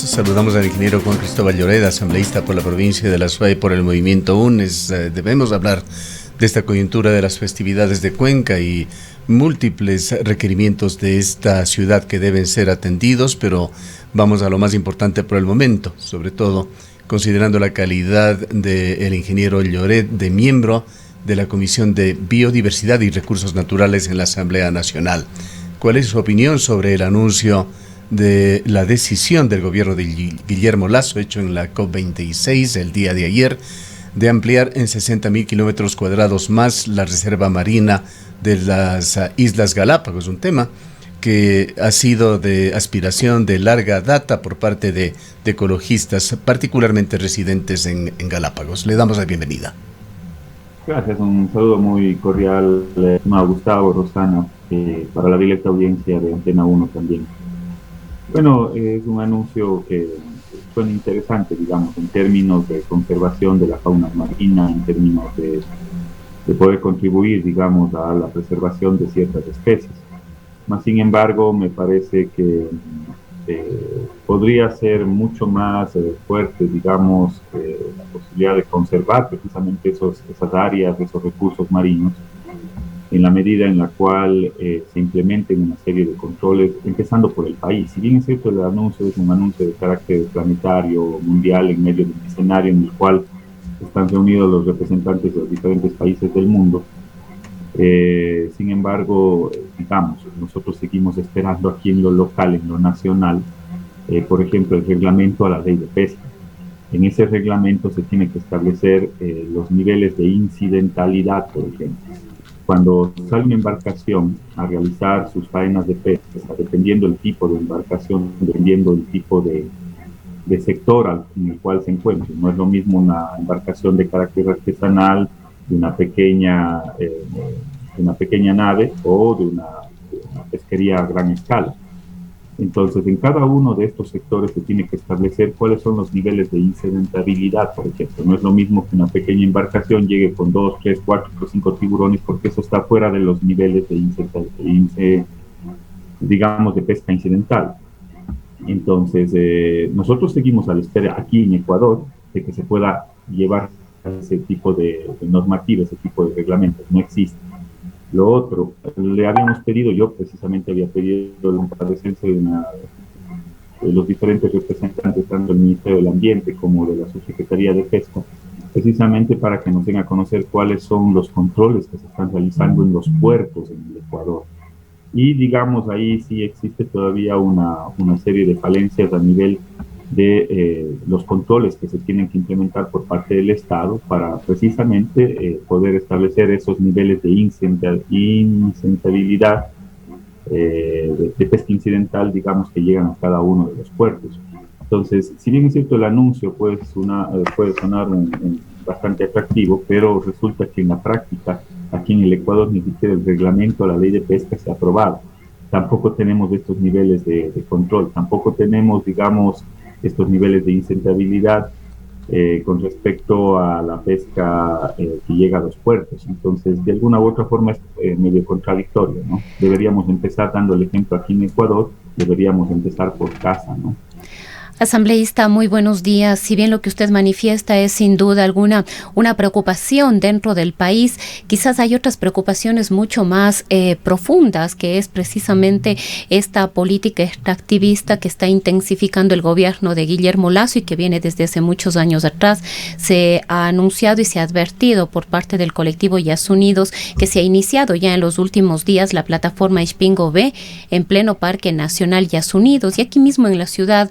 Saludamos al ingeniero Juan Cristóbal Lloreda, asambleísta por la provincia de La Suay por el movimiento UNES. Debemos hablar de esta coyuntura de las festividades de Cuenca y múltiples requerimientos de esta ciudad que deben ser atendidos, pero vamos a lo más importante por el momento, sobre todo considerando la calidad del ingeniero Lloret de miembro de la Comisión de Biodiversidad y Recursos Naturales en la Asamblea Nacional. ¿Cuál es su opinión sobre el anuncio de la decisión del gobierno de Guillermo Lasso, hecho en la COP26 el día de ayer, de ampliar en 60.000 kilómetros cuadrados más la reserva marina de las Islas Galápagos? Un tema que ha sido de aspiración de larga data por parte de ecologistas, particularmente residentes en Galápagos. Le damos la bienvenida. Gracias, un saludo muy cordial a Gustavo, Rosana, para la directa audiencia de Antena 1 también. Bueno, es un anuncio que suena interesante, digamos, en términos de conservación de la fauna marina, en términos de poder contribuir, digamos, a la preservación de ciertas especies. Más sin embargo, me parece que podría ser mucho más fuerte, digamos, la posibilidad de conservar precisamente esas áreas, esos recursos marinos, en la medida en la cual se implementen una serie de controles, empezando por el país. Si bien es cierto, el anuncio es un anuncio de carácter planetario, mundial, en medio de un escenario en el cual están reunidos los representantes de los diferentes países del mundo, sin embargo, digamos, nosotros seguimos esperando aquí en lo local, en lo nacional, por ejemplo, el reglamento a la ley de pesca. En ese reglamento se tiene que establecer los niveles de incidentalidad, por ejemplo. Cuando sale una embarcación a realizar sus faenas de pesca, dependiendo del tipo de embarcación, dependiendo del tipo de sector en el cual se encuentre. No es lo mismo una embarcación de carácter artesanal, de una pequeña nave o de una pesquería a gran escala. Entonces, en cada uno de estos sectores se tiene que establecer cuáles son los niveles de incidentabilidad, por ejemplo. No es lo mismo que una pequeña embarcación llegue con 2, 3, 4 o 5 tiburones, porque eso está fuera de los niveles digamos, de pesca incidental. Entonces, nosotros seguimos a la espera aquí en Ecuador de que se pueda llevar ese tipo de normativa, ese tipo de reglamentos. No existe. Lo otro, le habíamos pedido, yo precisamente había pedido la comparecencia de los diferentes representantes, tanto del Ministerio del Ambiente como de la Subsecretaría de Pesca, precisamente para que nos den a conocer cuáles son los controles que se están realizando en los puertos en el Ecuador. Y digamos, ahí sí existe todavía una serie de falencias a nivel de los controles que se tienen que implementar por parte del Estado para precisamente poder establecer esos niveles de incidentabilidad, de pesca incidental, digamos, que llegan a cada uno de los puertos. Entonces, si bien es cierto, el anuncio puede sonar bastante atractivo, pero resulta que en la práctica, aquí en el Ecuador, ni siquiera el reglamento a la ley de pesca se ha aprobado. Tampoco tenemos estos niveles de control, tampoco tenemos, digamos, estos niveles de incidentabilidad con respecto a la pesca que llega a los puertos. Entonces, de alguna u otra forma es medio contradictorio, ¿no? Deberíamos empezar dando el ejemplo aquí en Ecuador, deberíamos empezar por casa, ¿no? Asambleísta, muy buenos días. Si bien lo que usted manifiesta es sin duda alguna una preocupación dentro del país, quizás hay otras preocupaciones mucho más profundas, que es precisamente esta política extractivista que está intensificando el gobierno de Guillermo Lasso y que viene desde hace muchos años atrás. Se ha anunciado y se ha advertido por parte del colectivo Yasunidos que se ha iniciado ya en los últimos días la plataforma Ispingo B en pleno Parque Nacional Yasunidos, y aquí mismo en la ciudad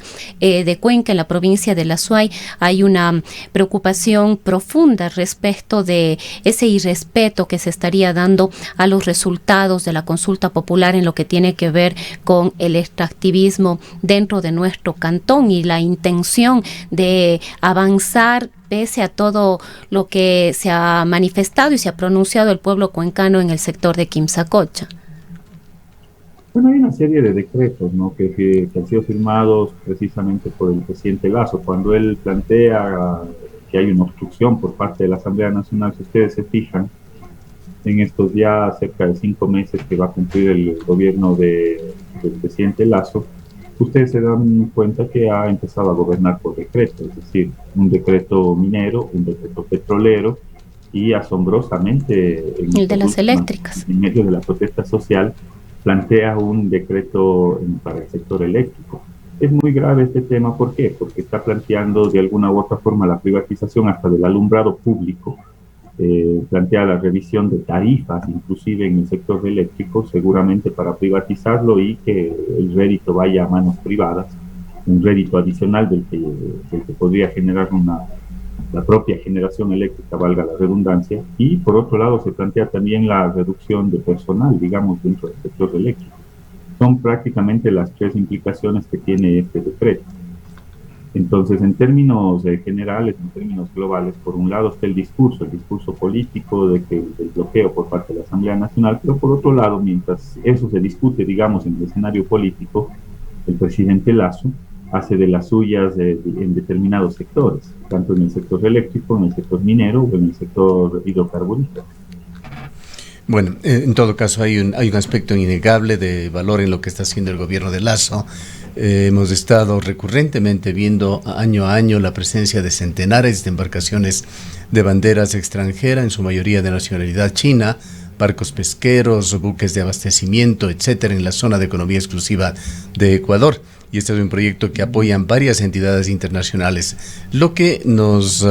de Cuenca, en la provincia de La Suay, hay una preocupación profunda respecto de ese irrespeto que se estaría dando a los resultados de la consulta popular en lo que tiene que ver con el extractivismo dentro de nuestro cantón y la intención de avanzar pese a todo lo que se ha manifestado y se ha pronunciado el pueblo cuencano en el sector de Quimsacocha. Bueno, hay una serie de decretos, ¿no?, que han sido firmados precisamente por el presidente Lasso. Cuando él plantea que hay una obstrucción por parte de la Asamblea Nacional, si ustedes se fijan, en estos ya cerca de 5 meses que va a cumplir el gobierno del presidente Lasso, ustedes se dan cuenta que ha empezado a gobernar por decreto, es decir, un decreto minero, un decreto petrolero, y asombrosamente El de las eléctricas. en medio de la protesta social plantea un decreto para el sector eléctrico. Es muy grave este tema, ¿por qué? Porque está planteando de alguna u otra forma la privatización hasta del alumbrado público, plantea la revisión de tarifas, inclusive en el sector eléctrico, seguramente para privatizarlo y que el rédito vaya a manos privadas, un rédito adicional del que podría generar la propia generación eléctrica, valga la redundancia, y por otro lado se plantea también la reducción de personal, digamos, dentro del sector eléctrico. Son prácticamente las tres implicaciones que tiene este decreto. Entonces, en términos generales, en términos globales, por un lado está el discurso político del bloqueo por parte de la Asamblea Nacional, pero por otro lado, mientras eso se discute, digamos, en el escenario político, el presidente Lasso hace de las suyas en determinados sectores, tanto en el sector eléctrico, en el sector minero o en el sector hidrocarburífero. Bueno, en todo caso hay un aspecto innegable de valor en lo que está haciendo el gobierno de Lasso. Hemos estado recurrentemente viendo año a año la presencia de centenares de embarcaciones de banderas extranjeras, en su mayoría de nacionalidad china, barcos pesqueros, buques de abastecimiento, etcétera, en la zona de economía exclusiva de Ecuador. Y este es un proyecto que apoyan varias entidades internacionales. Lo que nos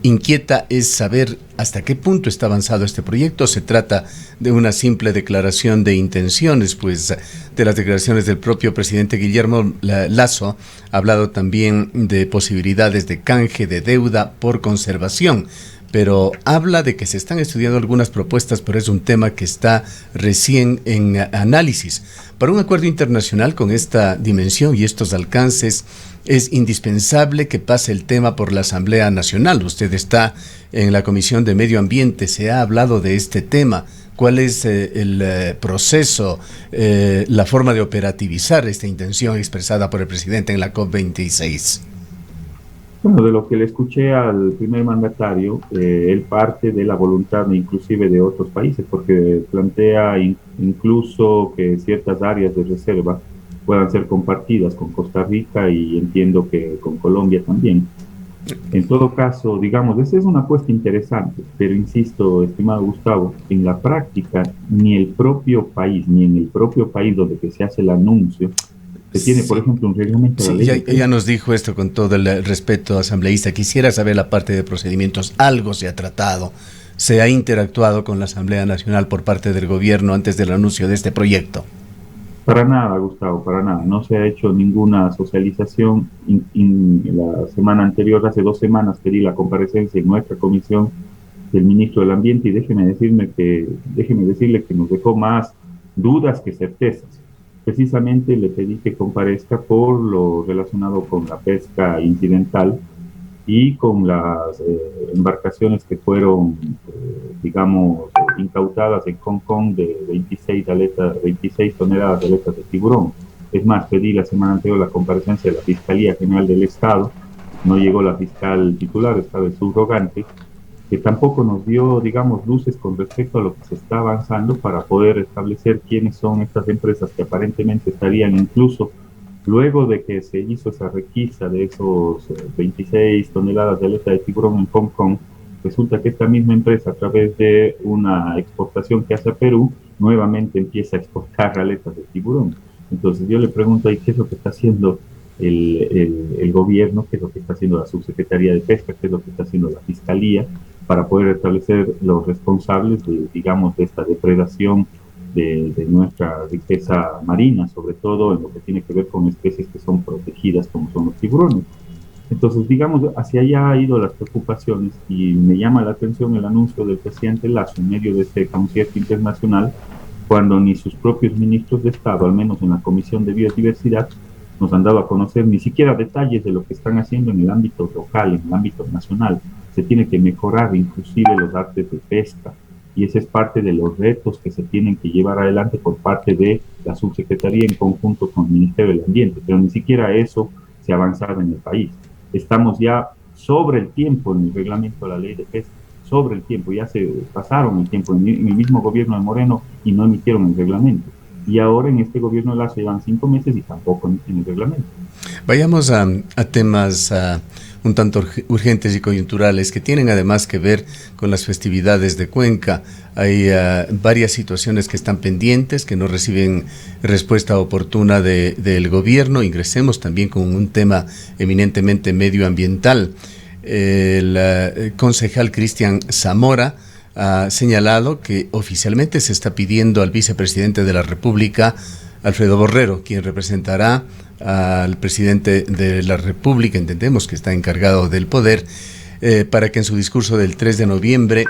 inquieta es saber hasta qué punto está avanzado este proyecto. Se trata de una simple declaración de intenciones, pues de las declaraciones del propio presidente Guillermo Lasso ha hablado también de posibilidades de canje de deuda por conservación, pero habla de que se están estudiando algunas propuestas, pero es un tema que está recién en análisis. Para un acuerdo internacional con esta dimensión y estos alcances, es indispensable que pase el tema por la Asamblea Nacional. Usted está en la Comisión de Medio Ambiente, se ha hablado de este tema. ¿Cuál es el proceso, la forma de operativizar esta intención expresada por el presidente en la COP26? Bueno, de lo que le escuché al primer mandatario, él parte de la voluntad inclusive de otros países, porque plantea incluso que ciertas áreas de reserva puedan ser compartidas con Costa Rica y entiendo que con Colombia también. En todo caso, digamos, esa es una apuesta interesante, pero insisto, estimado Gustavo, en la práctica, ni el propio país, ni en el propio país donde que se hace el anuncio, se tiene, por ejemplo, un reglamento de la ley. Ya nos dijo esto con todo el respeto asambleísta. Quisiera saber la parte de procedimientos. Algo se ha tratado, se ha interactuado con la Asamblea Nacional por parte del gobierno antes del anuncio de este proyecto. Para nada, Gustavo, para nada. No se ha hecho ninguna socialización. La semana anterior, hace 2 semanas, pedí la comparecencia en nuestra comisión del ministro del Ambiente y déjeme decirle que nos dejó más dudas que certezas. Precisamente le pedí que comparezca por lo relacionado con la pesca incidental y con las embarcaciones que fueron, digamos, incautadas en Hong Kong de 26 toneladas de aletas de tiburón. Es más, pedí la semana anterior la comparecencia de la Fiscalía General del Estado, no llegó la fiscal titular, estaba el subrogante, que tampoco nos dio, digamos, luces con respecto a lo que se está avanzando para poder establecer quiénes son estas empresas que aparentemente estarían incluso luego de que se hizo esa requisa de esos 26 toneladas de aleta de tiburón en Hong Kong. Resulta que esta misma empresa, a través de una exportación que hace a Perú, nuevamente empieza a exportar aletas de tiburón. Entonces yo le pregunto ahí qué es lo que está haciendo el gobierno, qué es lo que está haciendo la Subsecretaría de Pesca, qué es lo que está haciendo la Fiscalía, para poder establecer los responsables de, digamos, de esta depredación de nuestra riqueza marina, sobre todo en lo que tiene que ver con especies que son protegidas, como son los tiburones. Entonces, digamos, hacia allá ha ido las preocupaciones y me llama la atención el anuncio del presidente Lasso en medio de este concierto internacional, cuando ni sus propios ministros de Estado, al menos en la Comisión de Biodiversidad, nos han dado a conocer ni siquiera detalles de lo que están haciendo en el ámbito local, en el ámbito nacional. Se tiene que mejorar inclusive los artes de pesca, y ese es parte de los retos que se tienen que llevar adelante por parte de la subsecretaría en conjunto con el Ministerio del Ambiente, pero ni siquiera eso se ha avanzado en el país. Estamos ya sobre el tiempo en el reglamento de la ley de pesca, sobre el tiempo, ya se pasaron el tiempo en el mismo gobierno de Moreno y no emitieron el reglamento. Y ahora en este gobierno de Lazo llevan 5 meses y tampoco en el reglamento. Vayamos a temas un tanto urgentes y coyunturales que tienen además que ver con las festividades de Cuenca. Hay varias situaciones que están pendientes, que no reciben respuesta oportuna del gobierno. Ingresemos también con un tema eminentemente medioambiental. El concejal Cristian Zamora ha señalado que oficialmente se está pidiendo al vicepresidente de la República, Alfredo Borrero, quien representará al presidente de la República, entendemos que está encargado del poder, para que en su discurso del 3 de noviembre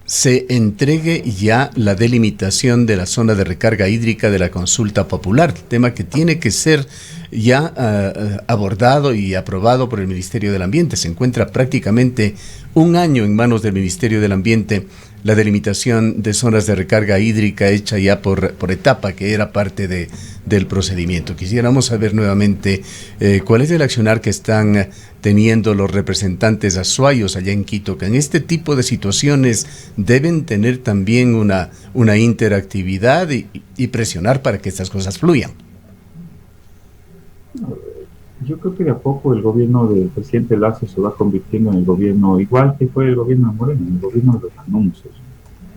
se entregue ya la delimitación de la zona de recarga hídrica de la consulta popular, tema que tiene que ser ya abordado y aprobado por el Ministerio del Ambiente. Se encuentra prácticamente un año en manos del Ministerio del Ambiente la delimitación de zonas de recarga hídrica hecha ya por etapa, que era parte del procedimiento. Quisiéramos saber nuevamente cuál es el accionar que están teniendo los representantes azuayos allá en Quito, que en este tipo de situaciones deben tener también una interactividad y presionar para que estas cosas fluyan. Yo creo que de a poco el gobierno del presidente Lazo se va convirtiendo en el gobierno, igual que fue el gobierno de Moreno, en el gobierno de los anuncios.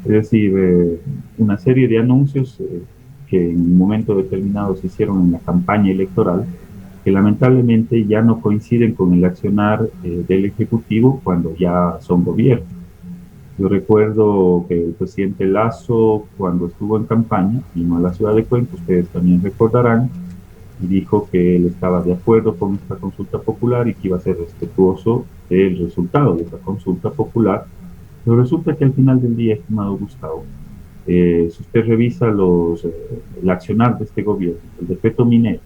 Es decir, una serie de anuncios que en un momento determinado se hicieron en la campaña electoral, que lamentablemente ya no coinciden con el accionar del Ejecutivo cuando ya son gobierno. Yo recuerdo que el presidente Lazo, cuando estuvo en campaña, vino a la ciudad de Cuenca, ustedes también recordarán, y dijo que él estaba de acuerdo con esta consulta popular y que iba a ser respetuoso del resultado de esta consulta popular. Pero resulta que al final del día, estimado Gustavo, si usted revisa el accionar de este gobierno, el decreto minero,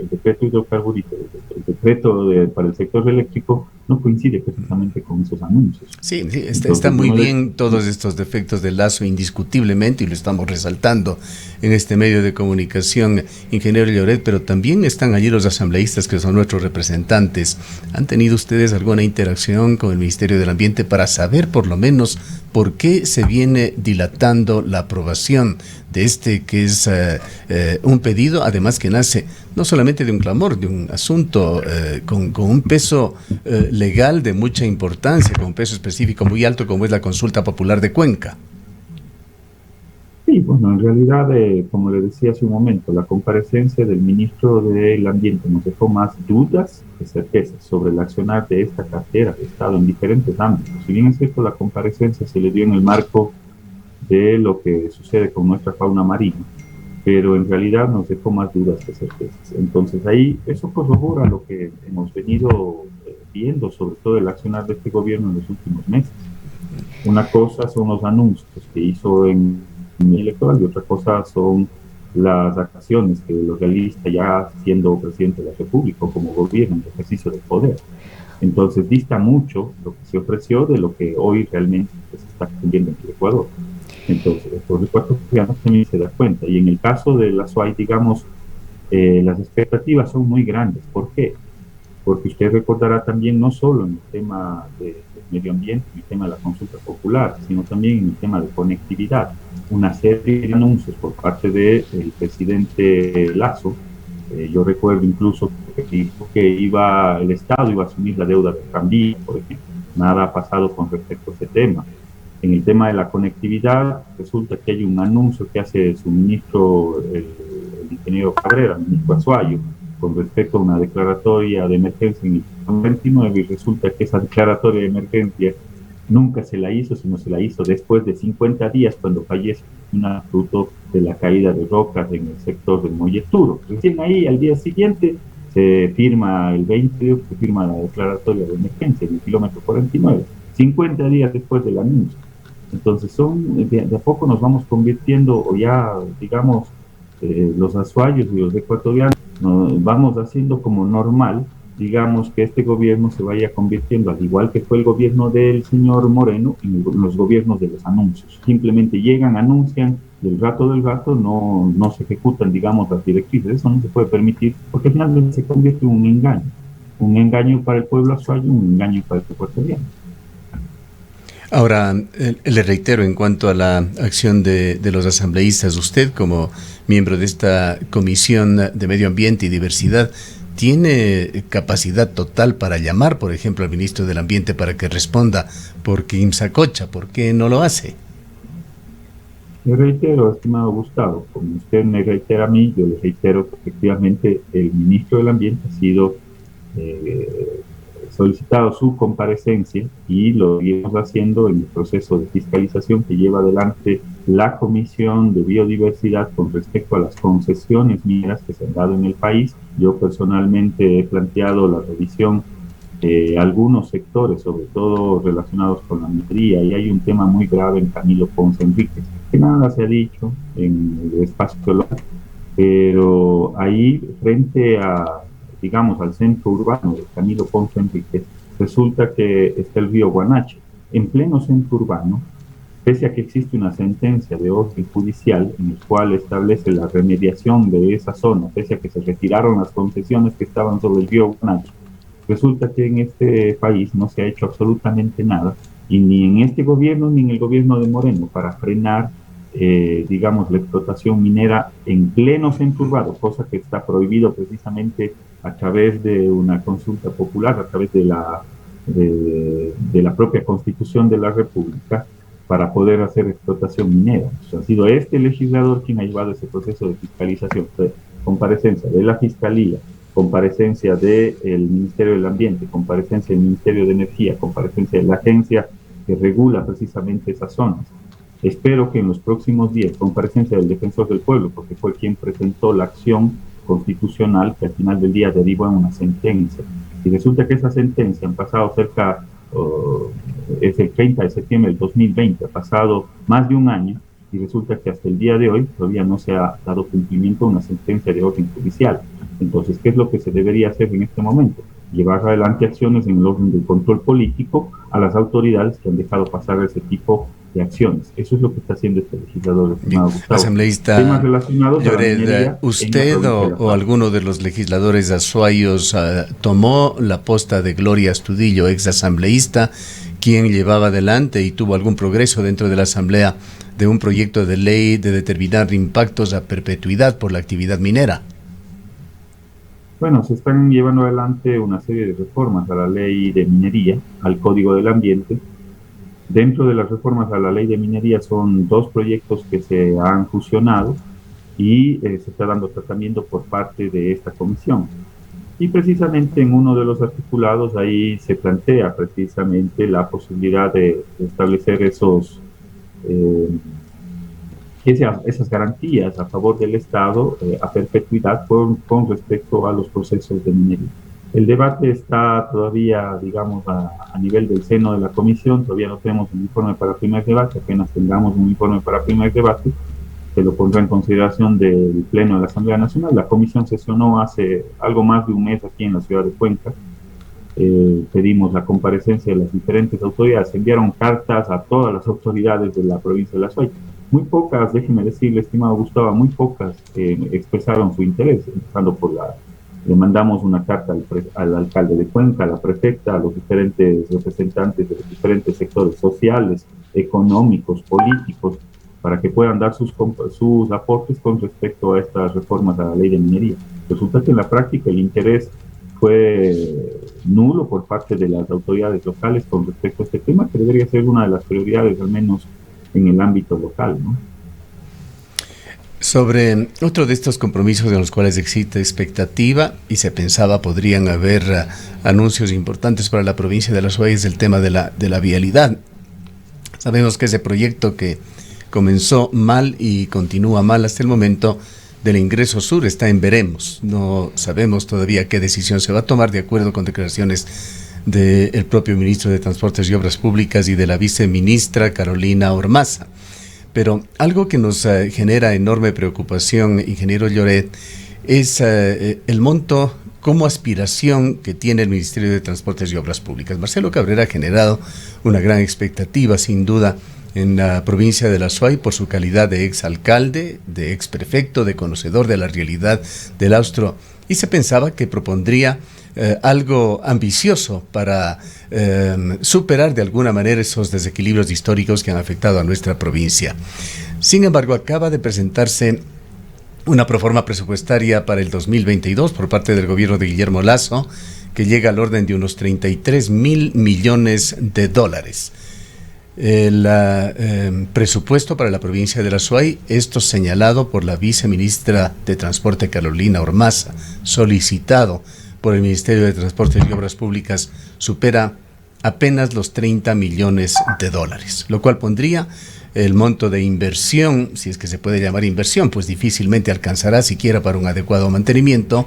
el decreto hidrocarburífero, el decreto para el sector eléctrico, no coincide precisamente con esos anuncios. Sí, está muy bien todos estos defectos de Lazo, indiscutiblemente, y lo estamos resaltando en este medio de comunicación, ingeniero Lloret, pero también están allí los asambleístas que son nuestros representantes. ¿Han tenido ustedes alguna interacción con el Ministerio del Ambiente para saber por lo menos por qué se viene dilatando la aprobación de este que es un pedido, además que nace no solamente de un clamor, de un asunto con un peso legal de mucha importancia, con un peso específico muy alto como es la consulta popular de Cuenca? Sí, bueno, en realidad, como le decía hace un momento, la comparecencia del ministro del Ambiente nos dejó más dudas que certezas sobre el accionar de esta cartera de Estado en diferentes ámbitos. Si bien es cierto, la comparecencia se le dio en el marco de lo que sucede con nuestra fauna marina, pero en realidad nos dejó más dudas que certezas. Entonces ahí eso corrobora lo que hemos venido viendo, sobre todo el accionar de este gobierno en los últimos meses. Una cosa son los anuncios que hizo en electoral y otra cosa son las acciones que lo realiza ya siendo presidente de la República o como gobierno en ejercicio del poder. Entonces dista mucho lo que se ofreció de lo que hoy realmente se está cumpliendo en el Ecuador. Entonces, después de 4 años también se da cuenta. Y en el caso de la SUAY, digamos, las expectativas son muy grandes. ¿Por qué? Porque usted recordará también no solo en el tema del medio ambiente, en el tema de la consulta popular, sino también en el tema de conectividad. Una serie de anuncios por parte del presidente Lazo. Yo recuerdo incluso que dijo que el Estado iba a asumir la deuda del tranvía, por ejemplo. Nada ha pasado con respecto a ese tema. En el tema de la conectividad, resulta que hay un anuncio que hace su ministro, el ingeniero Cabrera, el ministro Azuayo, con respecto a una declaratoria de emergencia en el 29, y resulta que esa declaratoria de emergencia nunca se la hizo, sino se la hizo después de 50 días, cuando fallece una fruto de la caída de rocas en el sector del Molleturo. Recién ahí, al día siguiente, se firma el 20, se firma la declaratoria de emergencia en el kilómetro 49, 50 días después del anuncio. Entonces de a poco nos vamos convirtiendo, o ya digamos, los azuayos y los ecuatorianos, nos vamos haciendo como normal, digamos, que este gobierno se vaya convirtiendo, al igual que fue el gobierno del señor Moreno, en los gobiernos de los anuncios. Simplemente llegan, anuncian, del rato no se ejecutan, digamos, las directrices. Eso no se puede permitir, porque finalmente se convierte en un engaño para el pueblo azuayo, un engaño para el ecuatoriano. Ahora, le reitero en cuanto a la acción de los asambleístas, usted como miembro de esta Comisión de Medio Ambiente y Diversidad, ¿tiene capacidad total para llamar, por ejemplo, al ministro del Ambiente para que responda por qué Quimsacocha? ¿Por qué no lo hace? Le reitero, estimado Gustavo, como usted me reitera a mí, yo le reitero que efectivamente el ministro del Ambiente ha sido solicitado su comparecencia y lo iremos haciendo en el proceso de fiscalización que lleva adelante la Comisión de Biodiversidad con respecto a las concesiones mineras que se han dado en el país. Yo personalmente he planteado la revisión de algunos sectores, sobre todo relacionados con la minería, y hay un tema muy grave en Camilo Ponce Enríquez, que nada se ha dicho en el espacio local, pero ahí frente a, digamos, al centro urbano de Camilo Ponce Enríquez, resulta que está el río Guanache, en pleno centro urbano, pese a que existe una sentencia de orden judicial en el cual establece la remediación de esa zona, pese a que se retiraron las concesiones que estaban sobre el río Guanache. Resulta que en este país no se ha hecho absolutamente nada, y ni en este gobierno ni en el gobierno de Moreno, para frenar, digamos, la explotación minera en pleno centro urbano, cosa que está prohibido precisamente a través de una consulta popular, a través de la propia Constitución de la República, para poder hacer explotación minera. O sea, ha sido este legislador quien ha llevado ese proceso de fiscalización, de comparecencia de la Fiscalía, comparecencia del Ministerio del Ambiente, comparecencia del Ministerio de Energía, comparecencia de la agencia que regula precisamente esas zonas. Espero que en los próximos días, comparecencia del Defensor del Pueblo, porque fue quien presentó la acción constitucional que al final del día derivó en una sentencia. Y resulta que esa sentencia han pasado cerca, es el 30 de septiembre del 2020, ha pasado más de un año, y resulta que hasta el día de hoy todavía no se ha dado cumplimiento a una sentencia de orden judicial. Entonces, ¿qué es lo que se debería hacer en este momento? Llevar adelante acciones en el orden del control político a las autoridades que han dejado pasar ese tipo de acciones. Eso es lo que está haciendo este legislador, estimado Gustavo. Asambleísta Temas relacionados Lloret, ¿usted o alguno de los legisladores azuayos tomó la posta de Gloria Astudillo, ex asambleísta, quien llevaba adelante y tuvo algún progreso dentro de la Asamblea de un proyecto de ley de determinar impactos a perpetuidad por la actividad minera? Bueno, se están llevando adelante una serie de reformas a la ley de minería, al Código del Ambiente. Dentro de las reformas a la ley de minería son dos proyectos que se han fusionado y se está dando tratamiento por parte de esta comisión. Y precisamente en uno de los articulados ahí se plantea precisamente la posibilidad de establecer esas garantías a favor del Estado a perpetuidad con respecto a los procesos de minería. El debate está todavía, digamos, a nivel del seno de la comisión. Todavía no tenemos un informe para primer debate. Apenas tengamos un informe para primer debate, se lo pondrá en consideración del Pleno de la Asamblea Nacional. La comisión sesionó hace algo más de un mes aquí en la ciudad de Cuenca. Pedimos la comparecencia de las diferentes autoridades. Se enviaron cartas a todas las autoridades de la provincia de La Suay. Muy pocas, déjeme decirle, estimado Gustavo, muy pocas expresaron su interés, empezando por le mandamos una carta al alcalde de Cuenca, a la prefecta, a los diferentes representantes de los diferentes sectores sociales, económicos, políticos, para que puedan dar sus aportes con respecto a estas reformas a la ley de minería. Resulta que en la práctica el interés fue nulo por parte de las autoridades locales con respecto a este tema, que debería ser una de las prioridades, al menos en el ámbito local, ¿no? Sobre otro de estos compromisos en los cuales existe expectativa y se pensaba podrían haber anuncios importantes para la provincia de La Suay, es el tema de la vialidad. Sabemos que ese proyecto que comenzó mal y continúa mal hasta el momento del ingreso sur está en veremos. No sabemos todavía qué decisión se va a tomar, de acuerdo con declaraciones del propio ministro de Transportes y Obras Públicas y de la viceministra Carolina Ormaza. Pero algo que nos genera enorme preocupación, ingeniero Lloret, es el monto como aspiración que tiene el Ministerio de Transportes y Obras Públicas. Marcelo Cabrera ha generado una gran expectativa, sin duda, en la provincia de La Suay por su calidad de exalcalde, de exprefecto, de conocedor de la realidad del Austro, y se pensaba que propondría algo ambicioso para superar de alguna manera esos desequilibrios históricos que han afectado a nuestra provincia. Sin embargo, acaba de presentarse una proforma presupuestaria para el 2022 por parte del gobierno de Guillermo Lasso, que llega al orden de unos 33.000 millones de dólares. El presupuesto para la provincia de la Azuay, esto señalado por la viceministra de Transporte Carolina Ormaza, solicitado por el Ministerio de Transportes y Obras Públicas, supera apenas los 30 millones de dólares, lo cual pondría el monto de inversión, si es que se puede llamar inversión, pues difícilmente alcanzará siquiera para un adecuado mantenimiento,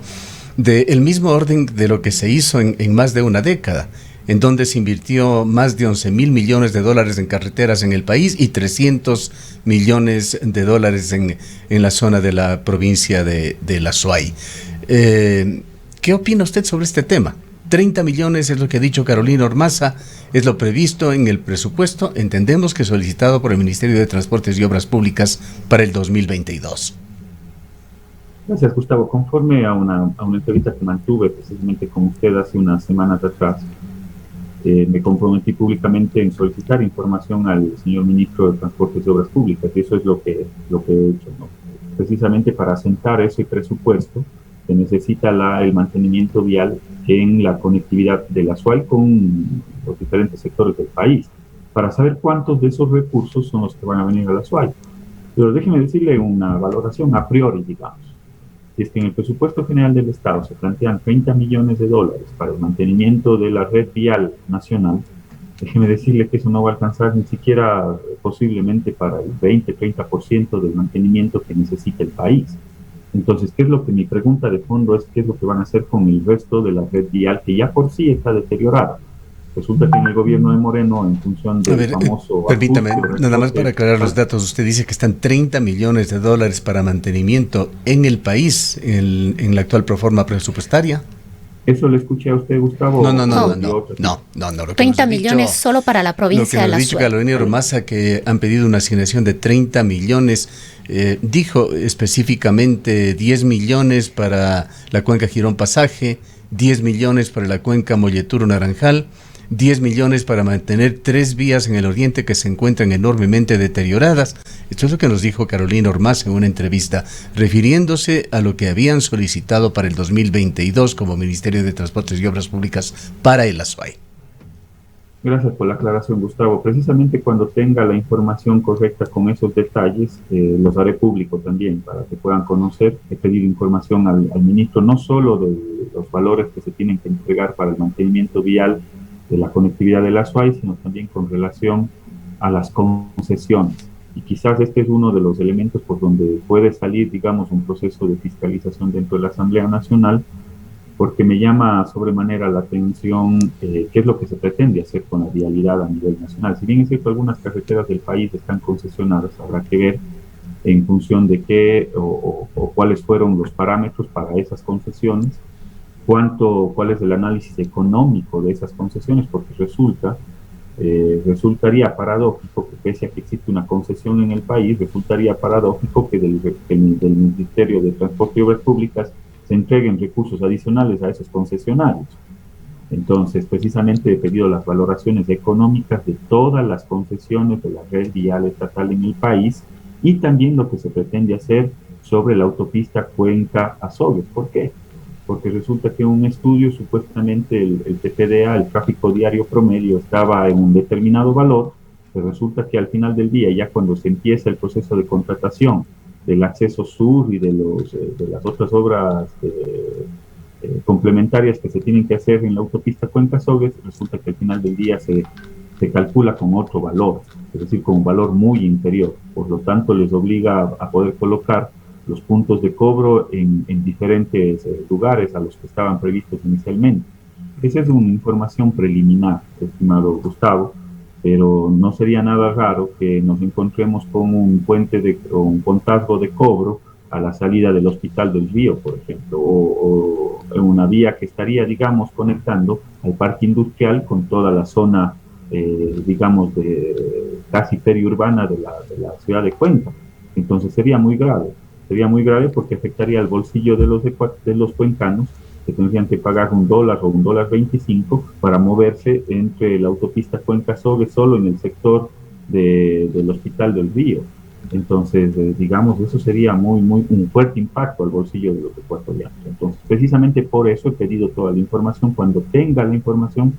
del mismo orden de lo que se hizo en más de una década, en donde se invirtió más de 11.000 millones de dólares en carreteras en el país y 300 millones de dólares en la zona de la provincia de la Azuay. ¿Qué opina usted sobre este tema? 30 millones es lo que ha dicho Carolina Ormaza, es lo previsto en el presupuesto, entendemos que solicitado por el Ministerio de Transportes y Obras Públicas para el 2022. Gracias, Gustavo. Conforme a una entrevista que mantuve precisamente con usted hace unas semanas atrás, me comprometí públicamente en solicitar información al señor ministro de Transportes y Obras Públicas, y eso es lo que he hecho, ¿no? Precisamente para asentar ese presupuesto se necesita el mantenimiento vial en la conectividad de la Azuay con los diferentes sectores del país, para saber cuántos de esos recursos son los que van a venir a la Azuay. Pero déjeme decirle una valoración a priori, digamos. Si es que en el presupuesto general del Estado se plantean 30 millones de dólares para el mantenimiento de la red vial nacional, déjeme decirle que eso no va a alcanzar ni siquiera posiblemente para el 20-30% del mantenimiento que necesita el país. Entonces, mi pregunta de fondo es qué es lo que van a hacer con el resto de la red vial que ya por sí está deteriorada. Resulta que en el gobierno de Moreno, en función del famoso... Permítame, nada más para aclarar los datos, usted dice que están 30 millones de dólares para mantenimiento en el país, en la actual proforma presupuestaria. ¿Eso le escuché a usted, Gustavo? No. 30 millones solo para la provincia de la Azuay. Lo que nos ha dicho Carolina Ormaza, que han pedido una asignación de 30 millones, dijo específicamente 10 millones para la cuenca Girón Pasaje, 10 millones para la cuenca Molleturo Naranjal, 10 millones para mantener 3 vías en el oriente que se encuentran enormemente deterioradas. Esto es lo que nos dijo Carolina Ormaza en una entrevista, refiriéndose a lo que habían solicitado para el 2022 como Ministerio de Transportes y Obras Públicas para el Azuay. Gracias por la aclaración, Gustavo. Precisamente cuando tenga la información correcta con esos detalles, los haré público también para que puedan conocer. He pedido información al ministro, no solo de los valores que se tienen que entregar para el mantenimiento vial de la conectividad de la Azuay, sino también con relación a las concesiones. Y quizás este es uno de los elementos por donde puede salir, digamos, un proceso de fiscalización dentro de la Asamblea Nacional, porque me llama sobremanera la atención qué es lo que se pretende hacer con la vialidad a nivel nacional. Si bien es cierto, algunas carreteras del país están concesionadas, habrá que ver en función de qué o cuáles fueron los parámetros para esas concesiones, cuál es el análisis económico de esas concesiones, porque resultaría paradójico que pese a que existe una concesión en el país, resultaría paradójico que del Ministerio de Transporte y Obras Públicas se entreguen recursos adicionales a esos concesionarios. Entonces, precisamente he pedido las valoraciones económicas de todas las concesiones de la red vial estatal en el país y también lo que se pretende hacer sobre la autopista Cuenca-Azogues. ¿Por qué? Porque resulta que en un estudio supuestamente el TPDA, el tráfico diario promedio, estaba en un determinado valor, pero resulta que al final del día, ya cuando se empieza el proceso de contratación del acceso sur y de las otras obras complementarias que se tienen que hacer en la autopista Cuenca-Azogues, resulta que al final del día se calcula con otro valor, es decir, con un valor muy inferior. Por lo tanto, les obliga a poder colocar los puntos de cobro en diferentes lugares a los que estaban previstos inicialmente. Esa es una información preliminar, estimado Gustavo, pero no sería nada raro que nos encontremos con un un contazgo de cobro a la salida del Hospital del Río, por ejemplo, o en una vía que estaría, digamos, conectando al parque industrial con toda la zona, digamos, de casi periurbana de la ciudad de Cuenca. Entonces sería muy grave porque afectaría al bolsillo de los cuencanos que tendrían que pagar $1 o $1.25 para moverse entre la autopista Cuenca-Sogue solo en el sector del Hospital del Río. Entonces, digamos, eso sería un fuerte impacto al bolsillo de los ecuatorianos. Entonces, precisamente por eso he pedido toda la información. Cuando tenga la información,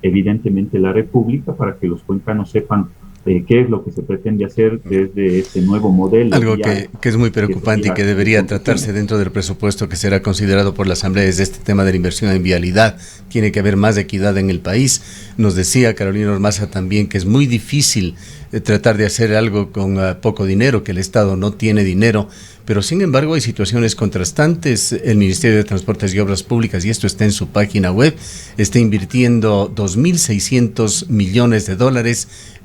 evidentemente la República, para que los cuencanos sepan qué es lo que se pretende hacer desde este nuevo modelo. Algo que es muy preocupante y que debería tratarse dentro del presupuesto que será considerado por la Asamblea es este tema de la inversión en vialidad. Tiene que haber más equidad en el país. Nos decía Carolina Ormaza también que es muy difícil tratar de hacer algo con poco dinero, que el Estado no tiene dinero, pero sin embargo hay situaciones contrastantes. El Ministerio de Transportes y Obras Públicas, y esto está en su página web, está invirtiendo $2.600 millones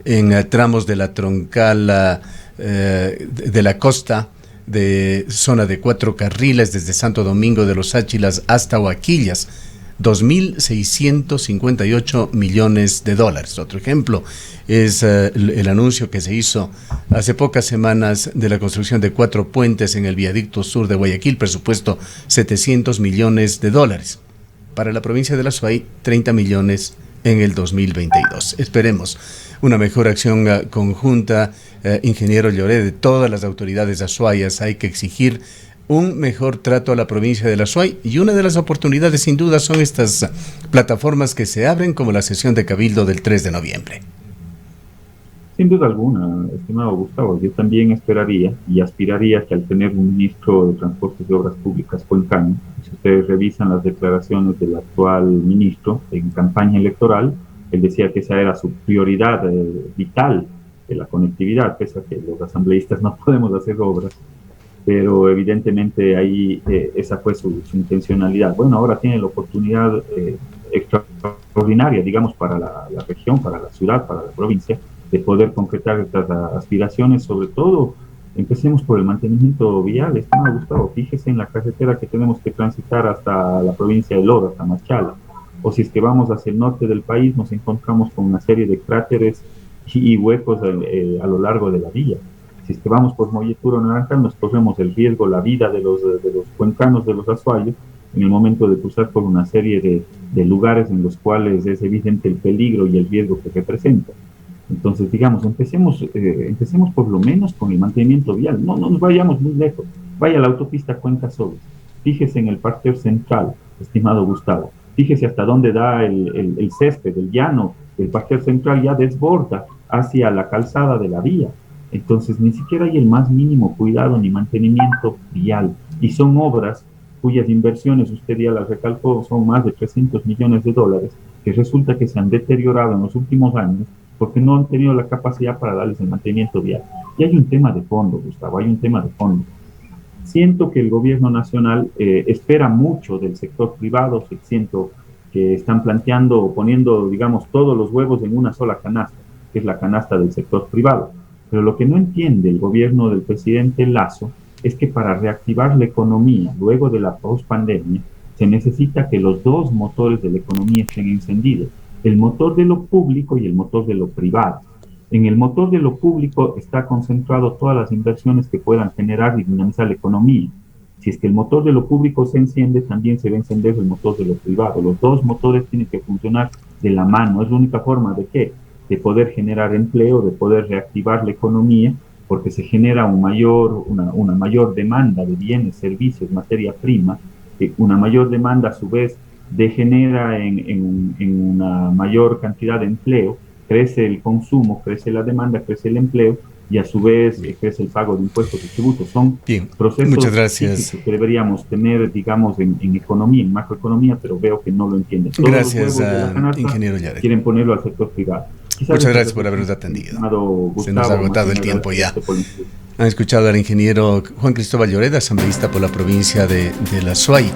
en tramos de la troncal de la costa, de zona de 4 carriles desde Santo Domingo de los Áchilas hasta Huaquillas. $2.658 millones. Otro ejemplo es el anuncio que se hizo hace pocas semanas de la construcción de 4 puentes en el viaducto sur de Guayaquil, presupuesto $700 millones. Para la provincia de La Suay, 30 millones en el 2022. Esperemos una mejor acción conjunta, ingeniero Lloré, de todas las autoridades azuayas. Hay que exigir un mejor trato a la provincia de La Suay, y una de las oportunidades sin duda son estas plataformas que se abren, como la sesión de Cabildo del 3 de noviembre. Sin duda alguna, estimado Gustavo, yo también esperaría y aspiraría que al tener un ministro de Transportes y Obras Públicas cuencano, si ustedes revisan las declaraciones del actual ministro en campaña electoral, él decía que esa era su prioridad vital, de la conectividad, pese a que los asambleístas no podemos hacer obras, pero evidentemente ahí esa fue su intencionalidad. Bueno, ahora tiene la oportunidad extraordinaria, digamos, para la región, para la ciudad, para la provincia, de poder concretar estas aspiraciones. Sobre todo, empecemos por el mantenimiento vial. Estimado Gustavo, fíjese en la carretera que tenemos que transitar hasta la provincia de Loro, hasta Machala, o si es que vamos hacia el norte del país, nos encontramos con una serie de cráteres y huecos a lo largo de la vía. Si es que vamos por Molleturo Naranjal, nos corremos el riesgo, la vida de los cuencanos, de los azuayos, en el momento de cruzar por una serie de lugares en los cuales es evidente el peligro y el riesgo que representa. Entonces, digamos, empecemos por lo menos con el mantenimiento vial. No nos vayamos muy lejos. Vaya a la autopista Cuenca-Sogue. Fíjese en el parterre central, estimado Gustavo. Fíjese hasta dónde da el césped, el llano. El parterre central ya desborda hacia la calzada de la vía. Entonces, ni siquiera hay el más mínimo cuidado ni mantenimiento vial. Y son obras cuyas inversiones, usted ya las recalcó, son más de $300 millones, que resulta que se han deteriorado en los últimos años porque no han tenido la capacidad para darles el mantenimiento vial. Y hay un tema de fondo, Gustavo, hay un tema de fondo. Siento que el gobierno nacional espera mucho del sector privado, siento que están planteando o poniendo, digamos, todos los huevos en una sola canasta, que es la canasta del sector privado. Pero lo que no entiende el gobierno del presidente Lasso es que para reactivar la economía luego de la pospandemia se necesita que los dos motores de la economía estén encendidos, el motor de lo público y el motor de lo privado. En el motor de lo público está concentrado todas las inversiones que puedan generar y dinamizar la economía. Si es que el motor de lo público se enciende, también se va a encender el motor de lo privado. Los dos motores tienen que funcionar de la mano. Es la única forma de ¿qué? De poder generar empleo, de poder reactivar la economía, porque se genera una mayor demanda de bienes, servicios, materia prima, una mayor demanda a su vez degenera en una mayor cantidad de empleo, crece el consumo, crece la demanda, crece el empleo y a su vez crece el pago de impuestos y tributos. Son procesos que deberíamos tener, digamos, en economía, en macroeconomía, pero veo que no lo entienden. Todos gracias, ingeniero Lloré. Quieren ponerlo al sector privado. Muchas gracias por habernos atendido. Se nos ha agotado el tiempo ya. Han escuchado al ingeniero Juan Cristóbal Lloré, asambleísta por la provincia de La Suay.